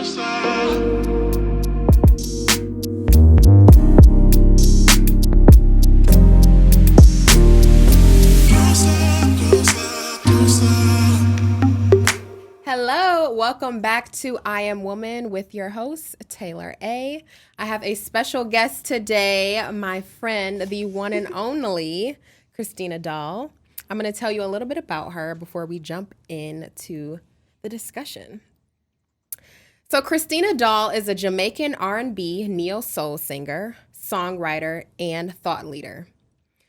Hello, welcome back to I Am Woman with your host, Taylor A. I have a special guest today, my friend, the one and only Christina Dahl. I'm going to tell you a little bit about her before we jump into the discussion. So Christina Dahl is a Jamaican R&B neo-soul singer, songwriter, and thought leader.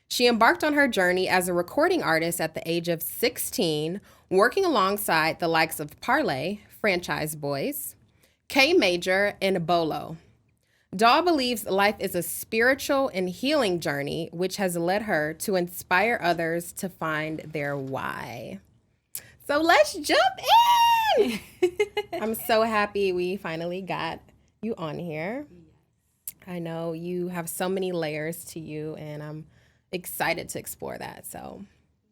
She embarked on her journey as a recording artist at the age of 16, working alongside the likes of Parlay, Franchise Boys, K Major, and Bolo. Dahl believes life is a spiritual and healing journey, which has led her to inspire others to find their why. So let's jump in! I'm so happy we finally got you on here. I know you have so many layers to you, and I'm excited to explore that. So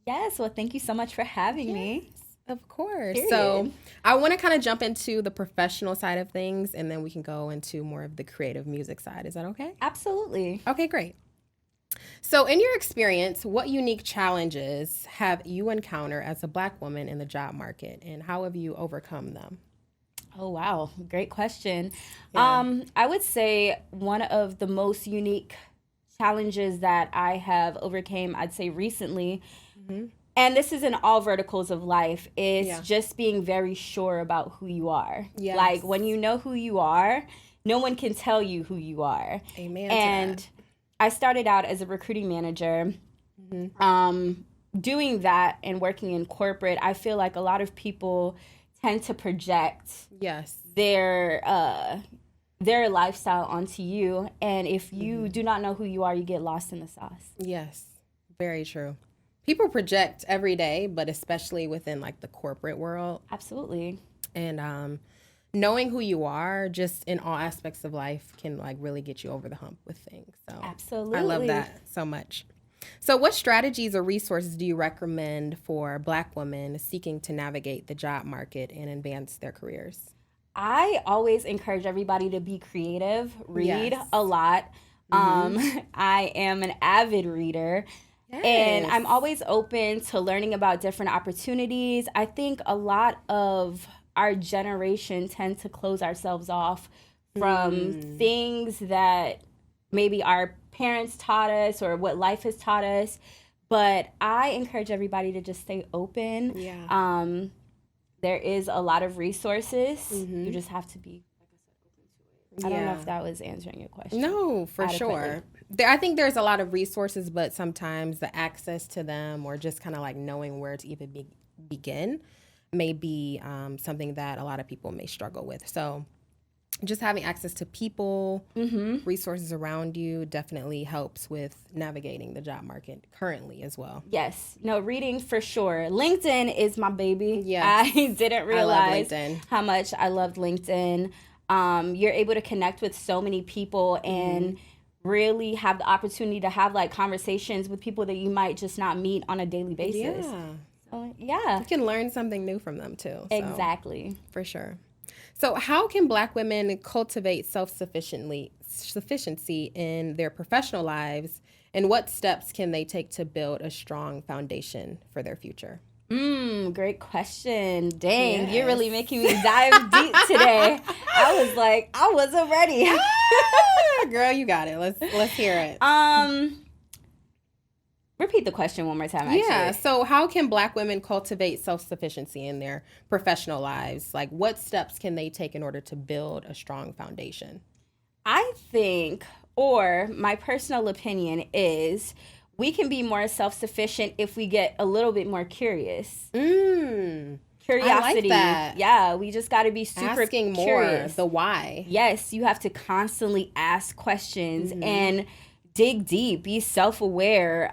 yes, well, thank you so much for having me. Of course. Period. So I want to kind of jump into the professional side of things, and then we can go into more of the creative music side. Is that okay? Absolutely. Okay, great. So in your experience, what unique challenges have you encountered as a Black woman in the job market, and how have you overcome them? Oh, wow. Great question. Yeah. I would say one of the most unique challenges that I have overcame, I'd say recently, and this is in all verticals of life, is just being very sure about who you are. Yes. Like, when you know who you are, no one can tell you who you are. Amen. And to that. I started out as a recruiting manager. Doing that and working in corporate, I feel like a lot of people tend to project their lifestyle onto you. And if you do not know who you are, you get lost in the sauce. Yes, very true. People project every day, but especially within like the corporate world. Absolutely. And knowing who you are just in all aspects of life can like really get you over the hump with things. So absolutely. I love that so much. So what strategies or resources do you recommend for Black women seeking to navigate the job market and advance their careers? I always encourage everybody to be creative, read a lot. I am an avid reader. Yes. And I'm always open to learning about different opportunities. I think a lot of our generation tend to close ourselves off from things that maybe our parents taught us or what life has taught us. But I encourage everybody to just stay open. Yeah. There is a lot of resources. You just have to be, like I said, open to it. I don't know if that was answering your question. No, for sure. I think there's a lot of resources, but sometimes the access to them or just kind of like knowing where to even begin may be something that a lot of people may struggle with. So just having access to people, resources around you definitely helps with navigating the job market currently as well. Yes. No, reading for sure. LinkedIn is my baby. Yes. I didn't realize I how much I loved LinkedIn. You're able to connect with so many people and really have the opportunity to have like conversations with people that you might just not meet on a daily basis. Yeah. You can learn something new from them too. Exactly. For sure. So how can Black women cultivate self-sufficiency in their professional lives, and what steps can they take to build a strong foundation for their future? Great question. Dang, you're really making me dive deep today. I was like, I wasn't ready. Girl, you got it. Let's hear it. Repeat the question one more time, actually. Yeah, so how can Black women cultivate self-sufficiency in their professional lives? Like, what steps can they take in order to build a strong foundation? I think, or my personal opinion is, we can be more self-sufficient if we get a little bit more curious. Curiosity. I like that. Yeah, we just got to be super asking curious. More, the why. Yes, you have to constantly ask questions and dig deep, be self-aware,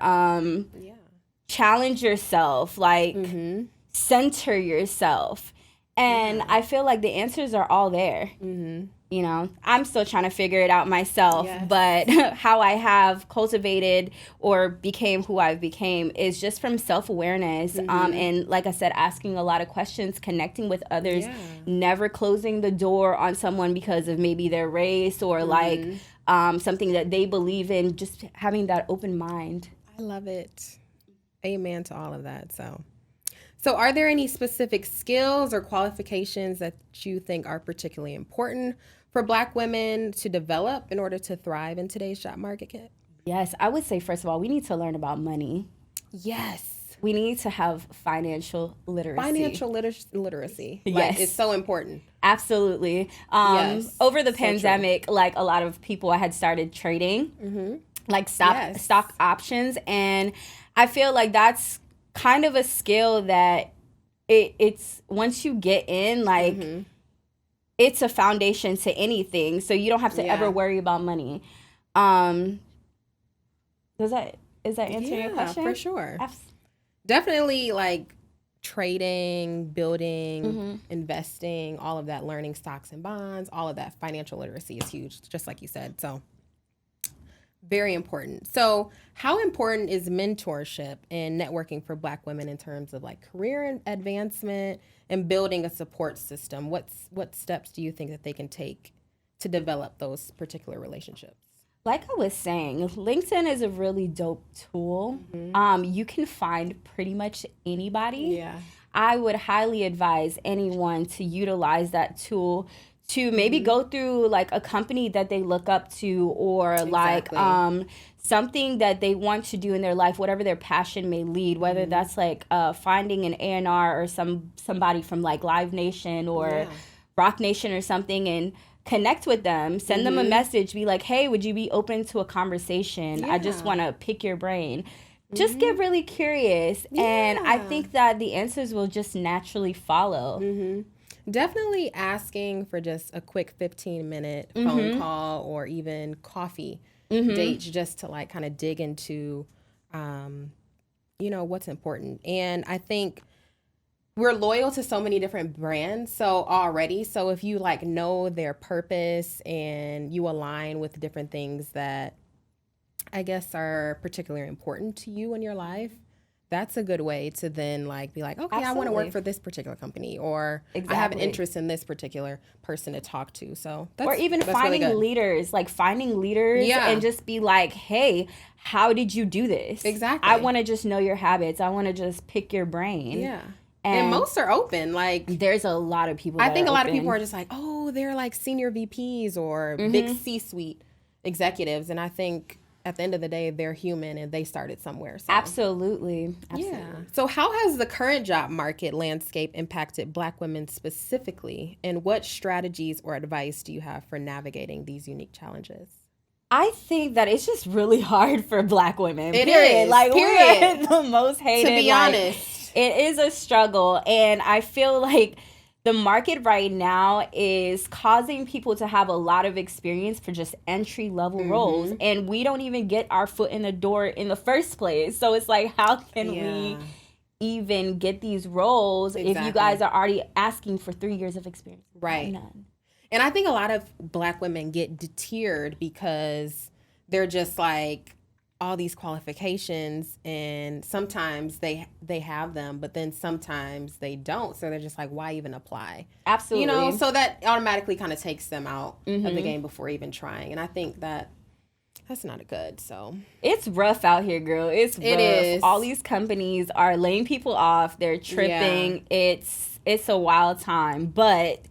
challenge yourself, like center yourself. And I feel like the answers are all there. you know, I'm still trying to figure it out myself, Yes. but how I have cultivated or became who I've became is just from self-awareness. And like I said, asking a lot of questions, connecting with others, never closing the door on someone because of maybe their race or like something that they believe in, just having that open mind. I love it. Amen to all of that. So are there any specific skills or qualifications that you think are particularly important for Black women to develop in order to thrive in today's job market? Yes, I would say, first of all, we need to learn about money. Yes. We need to have financial literacy. Literacy. Yes. Like, it's so important. Absolutely. Yes. Over the So pandemic, like a lot of people, I had started trading, like stock options. And I feel like that's kind of a skill that it's once you get in, like it's a foundation to anything. So you don't have to ever worry about money. Is that answering your question? For sure. Definitely, like trading, building, investing, all of that, learning stocks and bonds, all of that financial literacy is huge, just like you said. So very important. So how important is mentorship and networking for Black women in terms of like career advancement and building a support system? What steps do you think that they can take to develop those particular relationships? Like I was saying, LinkedIn is a really dope tool. You can find pretty much anybody. Yeah. I would highly advise anyone to utilize that tool to maybe go through like a company that they look up to, or like something that they want to do in their life, whatever their passion may lead, whether that's like finding an A&R or somebody from like Live Nation or Rock Nation or something, and connect with them, send them a message, be like, hey, would you be open to a conversation? I just want to pick your brain. Just get really curious. And I think that the answers will just naturally follow. Definitely asking for just a quick 15-minute phone call or even coffee dates, just to like kind of dig into, what's important. And I think we're loyal to so many different brands so if you like know their purpose and you align with different things that I guess are particularly important to you in your life, that's a good way to then like be like, okay, I want to work for this particular company, or I have an interest in this particular person to talk to. So or even finding really leaders, and just be like, hey, how did you do this? Exactly. I want to just know your habits. I want to just pick your brain. Yeah. And most are open. Like, there's a lot of people. I think a lot of people are just like, oh, they're like senior VPs or big C-suite executives, and I think at the end of the day, they're human and they started somewhere. So. Absolutely. Yeah. So how has the current job market landscape impacted Black women specifically? And what strategies or advice do you have for navigating these unique challenges? I think that it's just really hard for Black women. It is. Like, period. We're the most hated. To be honest. It is a struggle. And I feel like the market right now is causing people to have a lot of experience for just entry-level roles. And we don't even get our foot in the door in the first place. So it's like, how can we even get these roles if you guys are already asking for 3 years of experience? Right. None. And I think a lot of Black women get deterred because they're just like, all these qualifications, and sometimes they have them, but then sometimes they don't. So they're just like, why even apply? Absolutely. So that automatically kind of takes them out of the game before even trying. And I think that's not good. So it's rough out here, girl. It is. All these companies are laying people off. They're tripping. Yeah. It's a wild time, but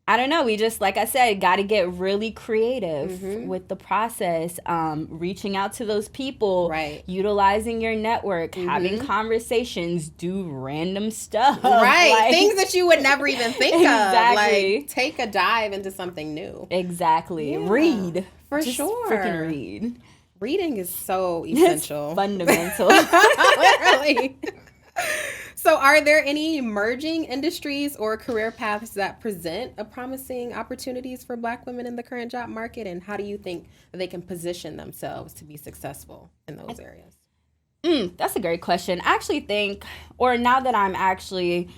I don't know. We just, like I said, got to get really creative with the process, reaching out to those people, utilizing your network, having conversations, do random stuff. Right. Like, things that you would never even think of. Like, take a dive into something new. Exactly. Yeah. Read. For just sure. Freaking read. Reading is so essential. It's fundamental. Literally. So are there any emerging industries or career paths that present promising opportunities for Black women in the current job market? And how do you think they can position themselves to be successful in those areas? That's a great question. I actually think, or now that I'm actually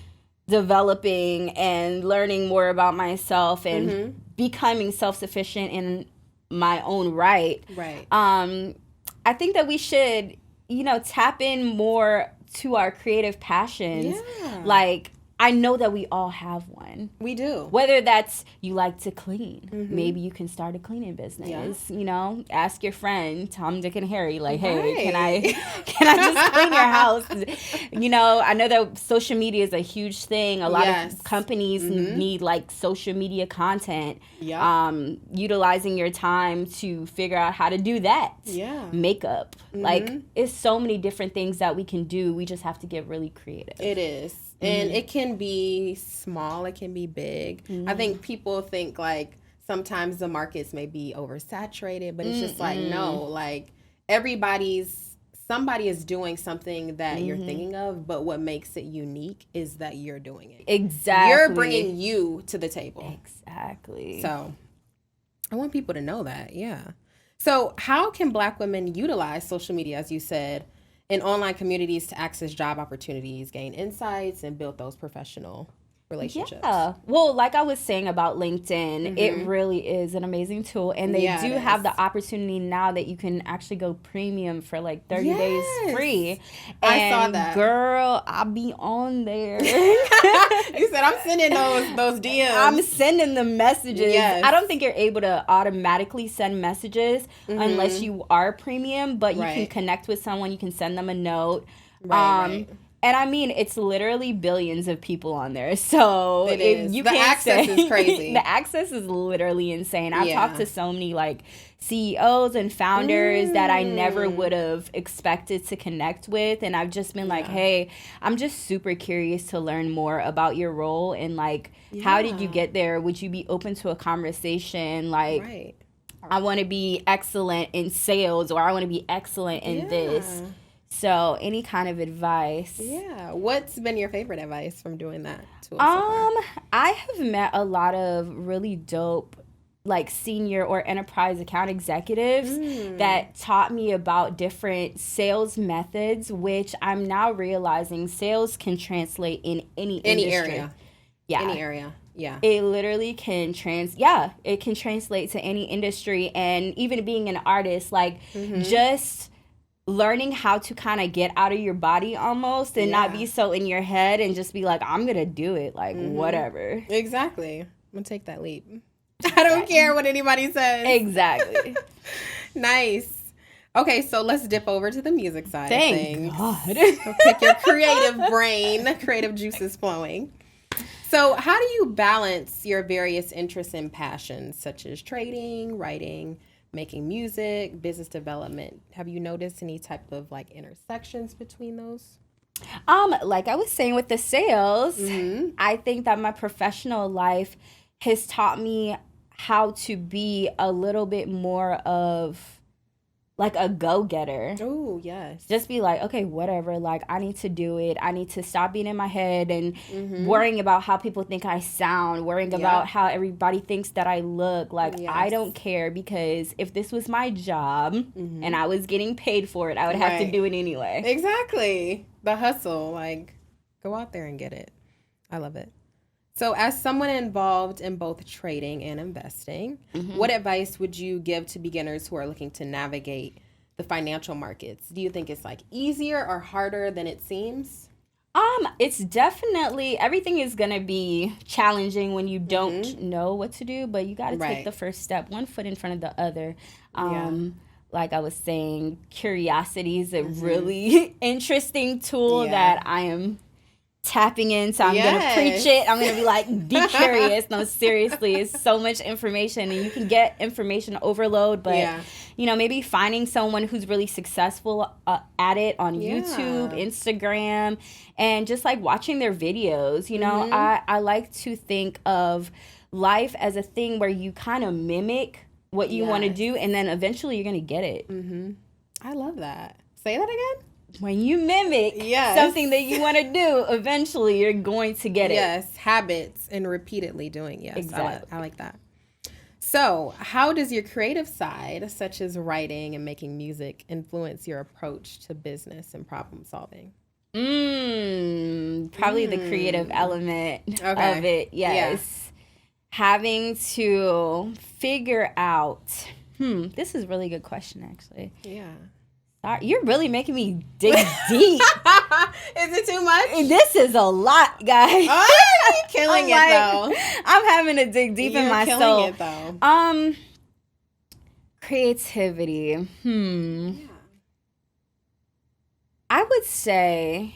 developing and learning more about myself and becoming self-sufficient in my own right. Right. I think that we should, tap in more to our creative passions. Yeah. Like, I know that we all have one. We do. Whether that's you like to clean, maybe you can start a cleaning business. Yeah. Ask your friend Tom, Dick, and Harry, like, hey, can I just clean your house? I know that social media is a huge thing. A lot of companies need like social media content. Yeah. Utilizing your time to figure out how to do that. Yeah. Makeup, like, it's so many different things that we can do. We just have to get really creative. It is. And it can be small, it can be big. I think people think like sometimes the markets may be oversaturated, but it's just like, no, like somebody is doing something that you're thinking of, but what makes it unique is that you're doing it. Exactly. You're bringing you to the table. Exactly. So I want people to know that, yeah. So how can Black women utilize social media, as you said, in online communities to access job opportunities, gain insights, and build those professional relationships? Yeah. Well, like I was saying about LinkedIn, it really is an amazing tool. And they do have the opportunity now that you can actually go premium for like 30 days free. I saw that. Girl, I'll be on there. You said I'm sending those DMs. I'm sending the messages. Yes. I don't think you're able to automatically send messages unless you are premium, but you can connect with someone, you can send them a note. Right. And I mean, it's literally billions of people on there. So it is. You the can't access is crazy. The access is literally insane. I've talked to so many like CEOs and founders that I never would have expected to connect with. And I've just been like, hey, I'm just super curious to learn more about your role. And like, how did you get there? Would you be open to a conversation? Like, I want to be excellent in sales, or I want to be excellent in this. So any kind of advice. Yeah. What's been your favorite advice from doing that tool so far? I have met a lot of really dope like senior or enterprise account executives that taught me about different sales methods, which I'm now realizing sales can translate in any industry. Area. Yeah. Any area. Yeah. It literally can it can translate to any industry. And even being an artist, like just learning how to kind of get out of your body almost and not be so in your head and just be like, I'm going to do it. Like, whatever. Exactly. I'm going to take that leap. I don't care what anybody says. Exactly. Nice. Okay, so let's dip over to the music side of things. God. Pick your creative juices flowing. So how do you balance your various interests and passions, such as trading, writing, making music, business development? Have you noticed any type of like intersections between those? Like I was saying with the sales, I think that my professional life has taught me how to be a little bit more of like a go-getter. Oh, yes. Just be like, okay, whatever. Like, I need to do it. I need to stop being in my head and worrying about how people think I sound, worrying about how everybody thinks that I look. Like, I don't care, because if this was my job and I was getting paid for it, I would have to do it anyway. Exactly. The hustle. Like, go out there and get it. I love it. So as someone involved in both trading and investing, what advice would you give to beginners who are looking to navigate the financial markets? Do you think it's like easier or harder than it seems? It's definitely, everything is going to be challenging when you don't know what to do, but you got to take the first step, one foot in front of the other. Like I was saying, curiosity is a really interesting tool that I am tapping in, so I'm gonna preach it. I'm gonna be like, be curious. No, seriously, it's so much information, and you can get information overload, but maybe finding someone who's really successful at it on YouTube, Instagram, and just like watching their videos. I like to think of life as a thing where you kind of mimic what you want to do, and then eventually you're gonna get it. I love that. Say that again. When you mimic something that you want to do, eventually you're going to get it. Yes, habits and repeatedly doing. Yes, exactly. I like that. So how does your creative side, such as writing and making music, influence your approach to business and problem solving? probably the creative element of it. Yes. Having to figure out, this is a really good question, actually. Yeah. You're really making me dig deep. Is it too much? This is a lot, guys. Oh, you're killing it, though. I'm having to dig deep in my soul. You're killing it, though. Creativity. Yeah. I would say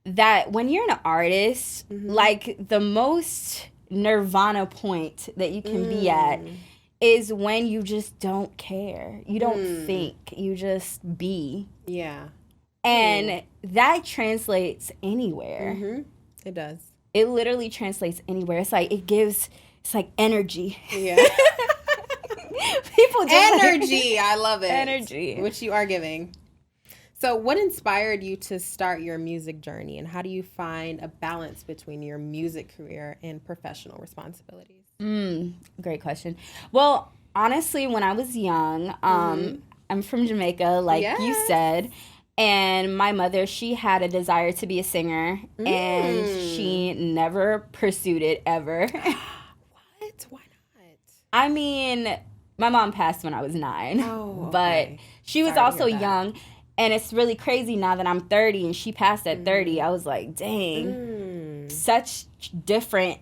that when you're an artist, like the most nirvana point that you can be at is when you just don't care. You don't think. You just be. Yeah. And that translates anywhere. It does. It literally translates anywhere. It's like it's like energy. Yeah. People just energy. I love it. Energy. Which you are giving. So what inspired you to start your music journey, and how do you find a balance between your music career and professional responsibilities? Great question. Well, honestly, when I was young, I'm from Jamaica, like you said, and my mother, she had a desire to be a singer, and she never pursued it ever. What? Why not? I mean, my mom passed when I was 9, but she was also young. And it's really crazy now that I'm 30 and she passed at 30. I was like, dang, such different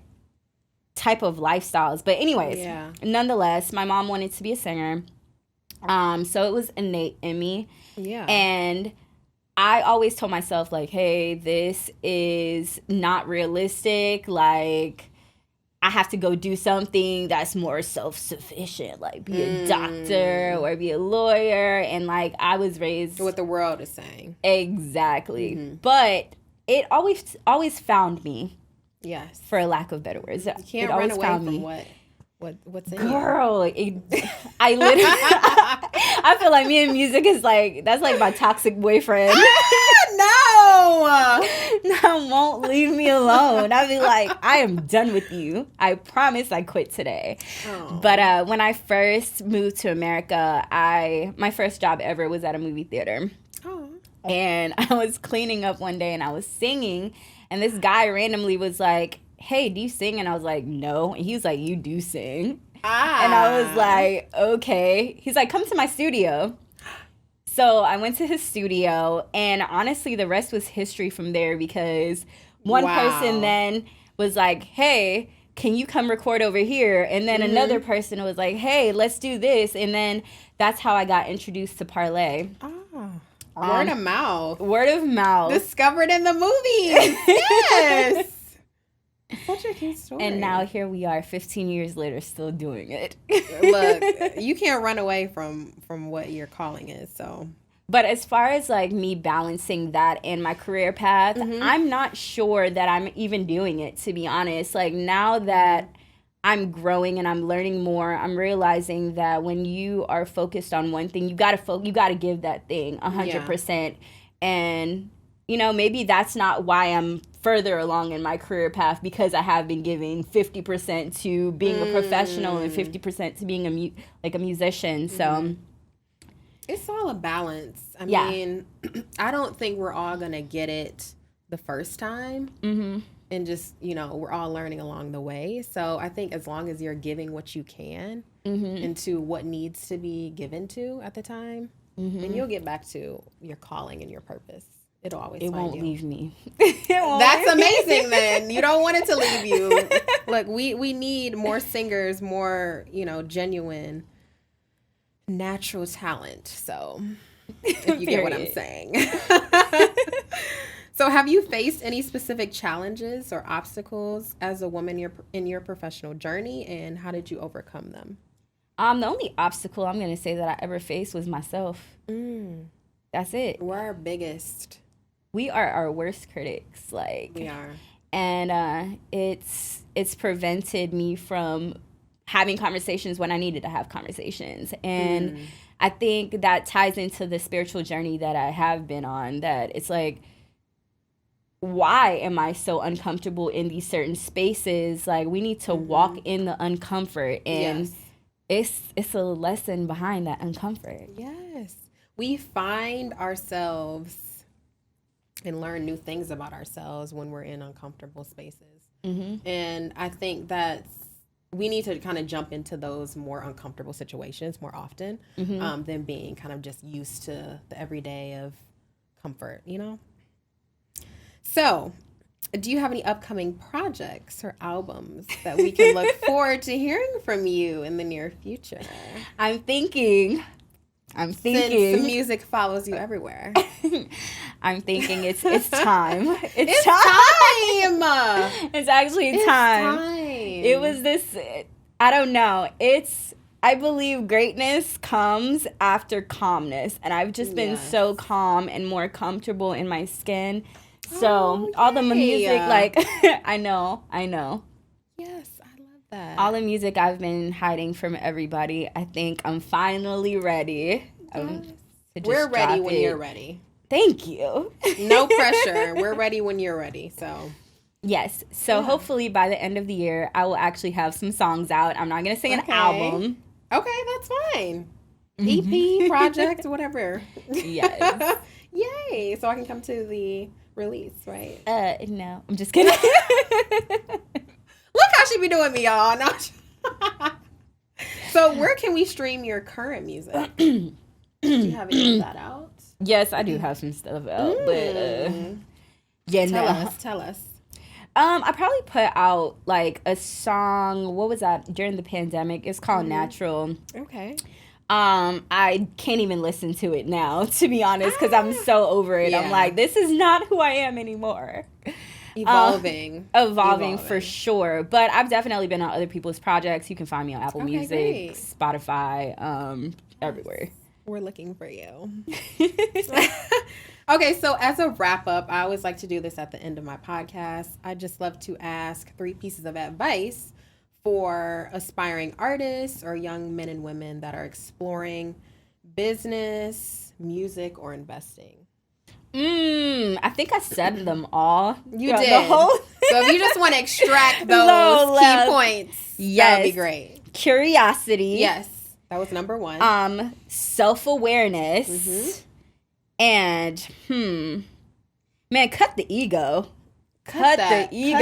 type of lifestyles. But anyways, nonetheless, my mom wanted to be a singer. So it was innate in me. Yeah. And I always told myself, like, hey, this is not realistic. Like, I have to go do something that's more self-sufficient, like be a doctor or be a lawyer. And like, I was raised what the world is saying. Exactly. But it always found me. Yes. For lack of better words. You can't run away from what's in Girl, I literally I feel like me and music is like, that's like my toxic boyfriend. No, won't leave me alone. I'll be like, I am done with you. I promise I quit today. But when I first moved to America, my first job ever was at a movie theater. And I was cleaning up one day and I was singing, and this guy randomly was like, hey, do you sing? And I was like, no. And he was like, you do sing. And I was like, okay. He's like, come to my studio. So I went to his studio, and honestly, the rest was history from there, because one person then was like, hey, can you come record over here? And then another person was like, hey, let's do this. And then that's how I got introduced to Parlay. Word of mouth. Word of mouth. Discovered in the movies. Yes. Such a cute story. And now here we are 15 years later still doing it. Look, you can't run away from what your calling is, so. But as far as like me balancing that and my career path, I'm not sure that I'm even doing it, to be honest. Like, now that I'm growing and I'm learning more, I'm realizing that when you are focused on one thing, you gotta give that thing 100%. And you know, maybe that's not why I'm further along in my career path, because I have been giving 50% to being a professional and 50% to being a musician. So it's all a balance. I mean, I don't think we're all gonna get it the first time. And just, you know, we're all learning along the way. So I think as long as you're giving what you can into what needs to be given to at the time, then you'll get back to your calling and your purpose. It'll always find you. It won't leave me. That's amazing, then. You don't want it to leave you. Look, we need more singers, more, you know, genuine, natural talent. So, if you get what I'm saying. So, have you faced any specific challenges or obstacles as a woman in your professional journey, and how did you overcome them? The only obstacle I'm going to say that I ever faced was myself. That's it. We're our biggest. We are our worst critics. Like, we are. And it's prevented me from having conversations when I needed to have conversations. And I think that ties into the spiritual journey that I have been on, that it's like, why am I so uncomfortable in these certain spaces? Like, we need to walk in the uncomfort, and it's a lesson behind that uncomfort. Yes. We find ourselves and learn new things about ourselves when we're in uncomfortable spaces. And I think that we need to kind of jump into those more uncomfortable situations more often than being kind of just used to the everyday of comfort, you know? So, do you have any upcoming projects or albums that we can look forward to hearing from you in the near future? I'm thinking. Since the music follows you everywhere. I'm thinking it's time. It's time. It's actually time. It was this, I don't know. I believe greatness comes after calmness. And I've just been so calm and more comfortable in my skin. So all the music, like, I know. Yes, I love that. All the music I've been hiding from everybody, I think I'm finally ready. We're ready when you're ready. Thank you. No pressure. We're ready when you're ready. So yes. So hopefully by the end of the year, I will actually have some songs out. I'm not going to sing an album. Okay, that's fine. EP, project, whatever. Yes. Yay. So I can come to the release, right? No. I'm just kidding. Look how she be doing me, y'all. No. So where can we stream your current music? Do you have any of that out? Yes, I do have some stuff out, but Tell us. I probably put out like a song. What was that during the pandemic? It's called Natural. Okay. I can't even listen to it now, to be honest, because I'm so over it. I'm like, this is not who I am anymore. Evolving for sure. But I've definitely been on other people's projects. You can find me on Apple Music, great. Spotify, everywhere. We're looking for you. Okay, so as a wrap up, I always like to do this at the end of my podcast. I just love to ask 3 pieces of advice for aspiring artists or young men and women that are exploring business, music, or investing. I think I said them all. You did. So if you just want to extract those key points, that would be great. Curiosity. Yes. That was number 1. Self-awareness. And, man, cut the ego. Cut the ego.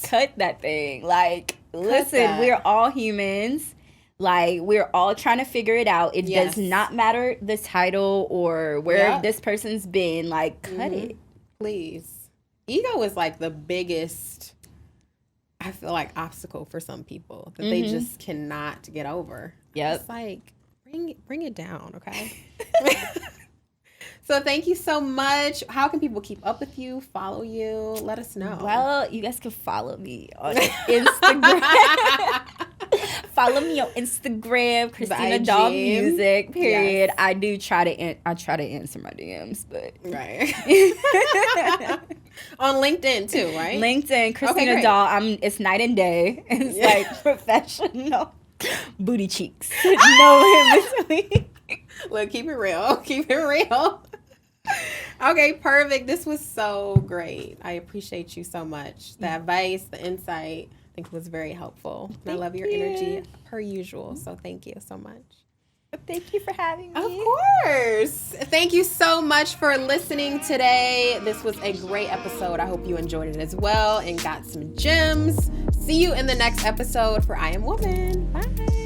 Cut that thing. Like, listen, we're all humans. Like, we're all trying to figure it out. It does not matter the title or where this person's been. Like, cut it. Please. Ego is like the biggest, I feel like, obstacle for some people that they just cannot get over. Yep. It's like, bring it down, okay? So thank you so much. How can people keep up with you, follow you? Let us know. Well, you guys can follow me on Instagram. Follow me on Instagram, Christina Dahl Music, period. Yes. I try to answer my DMs, but right. On LinkedIn too, right? LinkedIn, Christina Dahl. It's night and day. It's like professional booty cheeks. No in between. Look, keep it real. Keep it real. Okay, perfect. This was so great. I appreciate you so much. The advice, the insight, I think was very helpful. And I love your energy per usual. So thank you so much. Thank you for having me. Of course. Thank you so much for listening today. This was a great episode. I hope you enjoyed it as well and got some gems. See you in the next episode for I Am Woman. Bye.